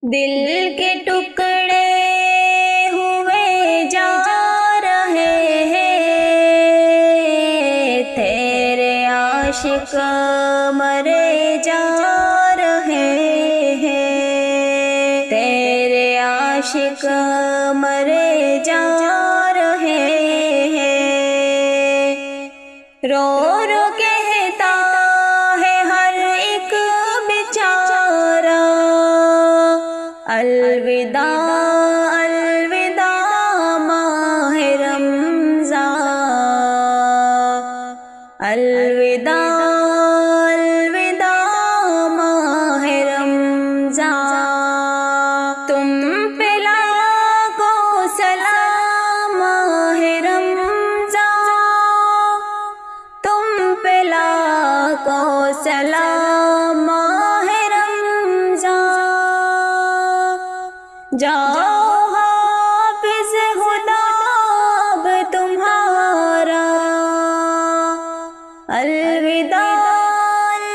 دل کے ٹکڑے ہوئے جا رہے ہیں، تیرے عاشق مرے جا رہے ہیں، تیرے عاشق مرے جا رہے ہیں۔ رو رو کہتا ہے ہر ایک بیچارہ، الوداع الوداع ماہ رمضان، الوداع الوداع ماہ رمضان۔ تم پہ لاکھوں سلام ماہ رمضان، تم پہ لاکھوں سلام ماہ رمضان۔ جاؤ حافظ خدا اب تمہارا، الوداع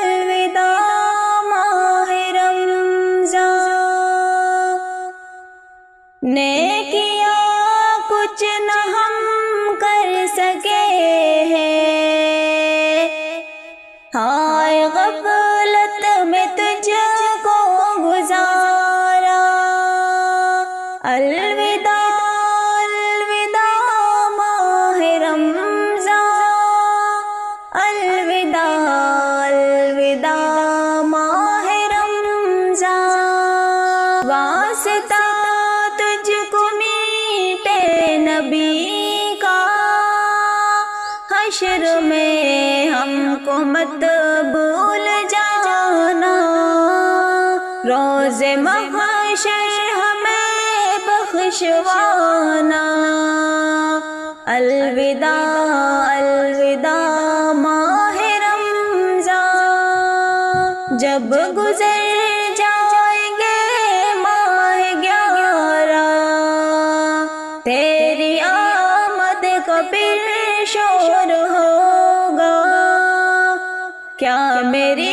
الوداع ماہ رمضان۔ نیکیاں کچھ نہ ہم کر سکے ہیں، ہائے غفلت میں تجھ کو گزارا، الوداع الوداع ماہ رمضان، الوداع الوداع ماہ رمضان۔ واسطہ تجھ کو میٹے نبی کا، حشر میں ہم کو مت بھول جانا، روز محشر ہمیں بخشوانا، الوداع الوداع ماہ رمضان۔ جب گزر جائیں گے ماہ 11، تیری آمد کا پھر شور ہوگا، کیا میری